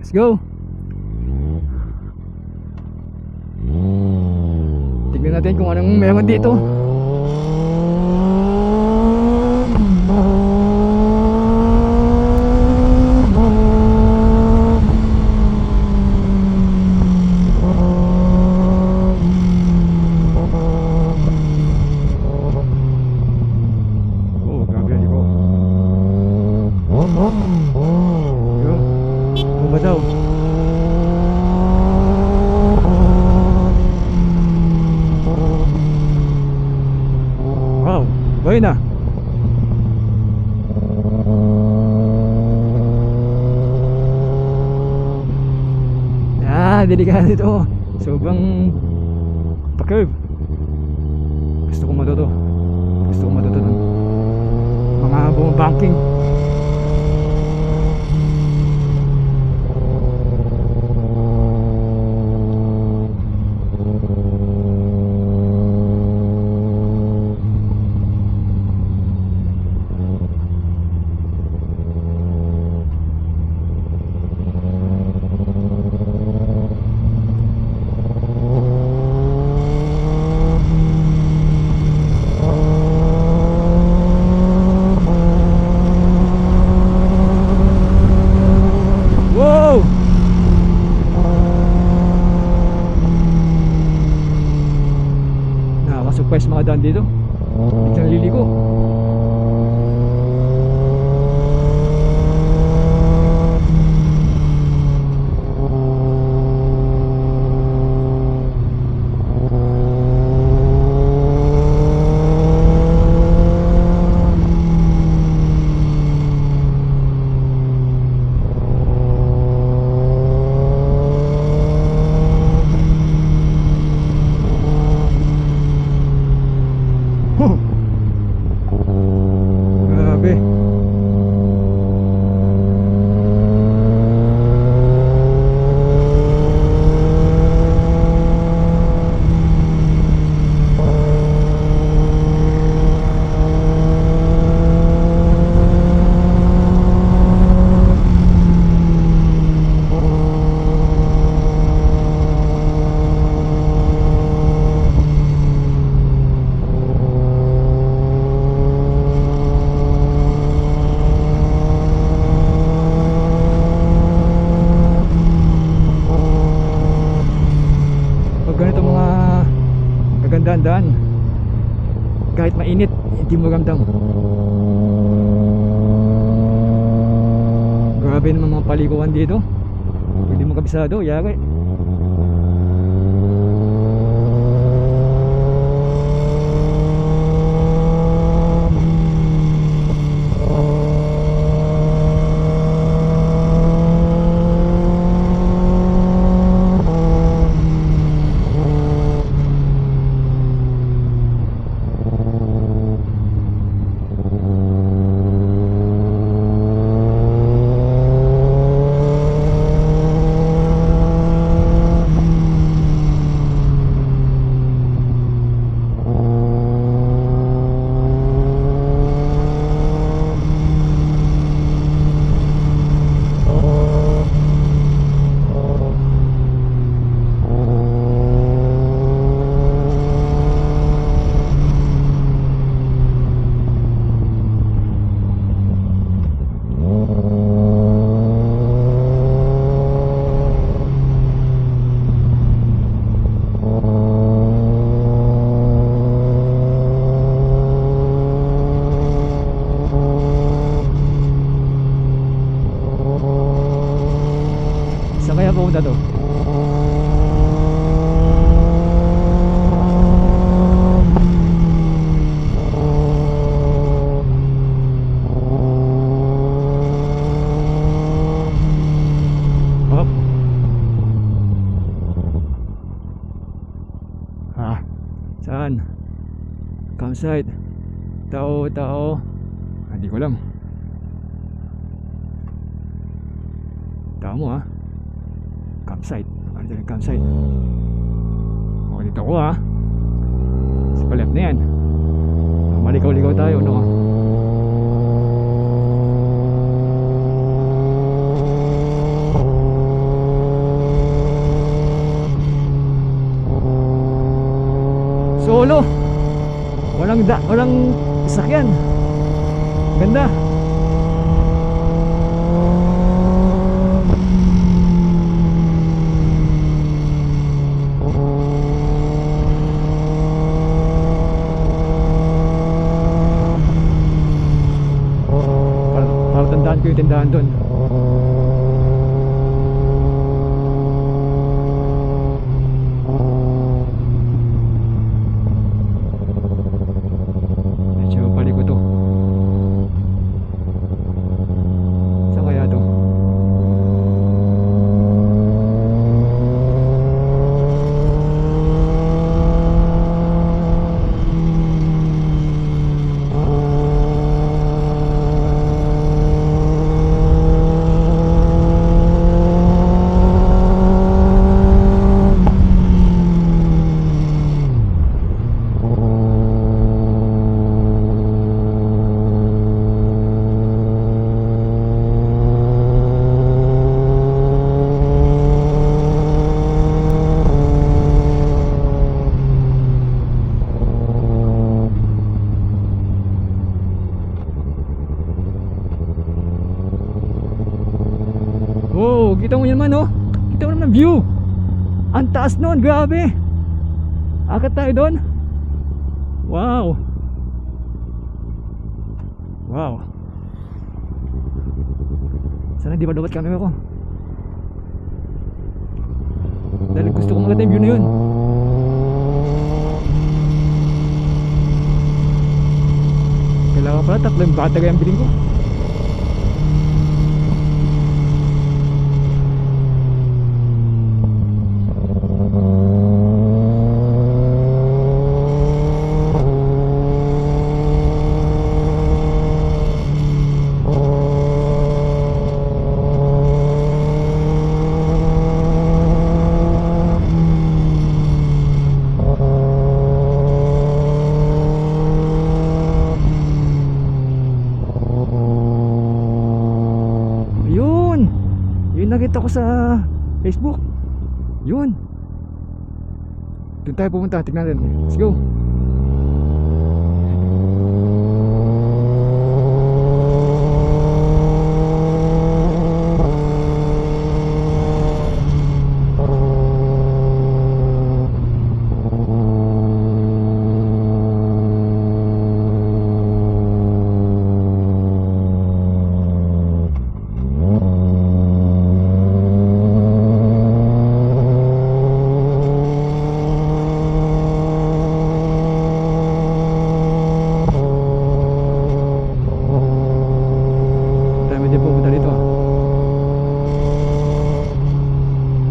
Let's go. Tignan natin kung anong meron dito. Oh, grabe yan ko. Bumaba daw. Wow, bayo na. Delikado ito. Sobrang pa-curve. Gusto ko matuto ng mga bumabanking. Nakaka-surprise mga daan dito. Ito naliligo. Grabe. Ganito mga kagandaan daan, kahit mainit hindi mo ramdam. Grabe naman mga paliguan dito. Hindi mo kabisado, yari. Saan kaya pupunta to? Hop. Saan? Campsite. Tao. Hindi ko alam. Tao mo ha. Campsite. Ano dyan yung campsite? O dito ko ha. Sa palep na yan. Malikaw-likaw tayo no? solo. Walang sasakyan. Ganda. Para tandaan ko yung tindahan doon. Medyo paliko to. Saan kaya to? Oh, kita mo yun man, oh. Kita mo naman ang view. Ang taas nun, grabe. Akit tayo doon. Wow. Wow. Sana di pa dapat camera ko. Dahil gusto kong maganda yung view na yun. Kailangan pala 3 battery ang biling ko. Yun nakita ko sa Facebook. Yun. Doon tayo pumunta, tignan natin. Let's go.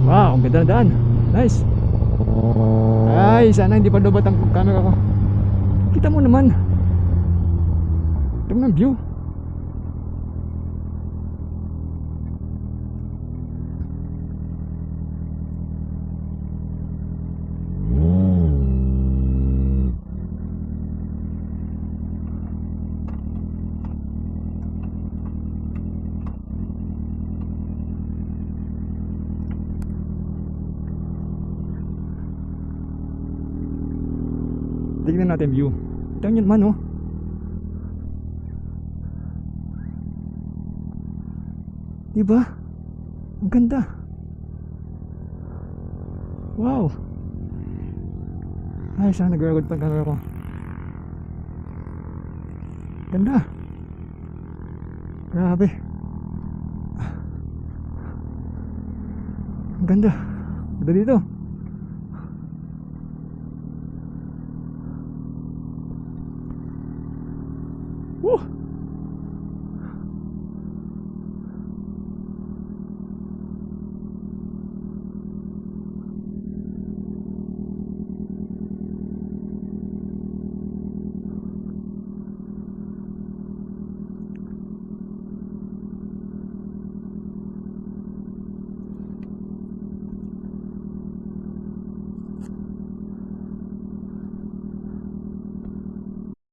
Wow, ang ganda na daan. Nice. Ay, sana hindi pa lubat ang camera ko. Kita mo naman. Ito mo ng view. Tignan natin view. Ito yun man, oh. Diba? Ang ganda. Wow. Ay, sana nag-record pa ang camera ko. Ganda. Grabe. Ang ganda. Ganda dito.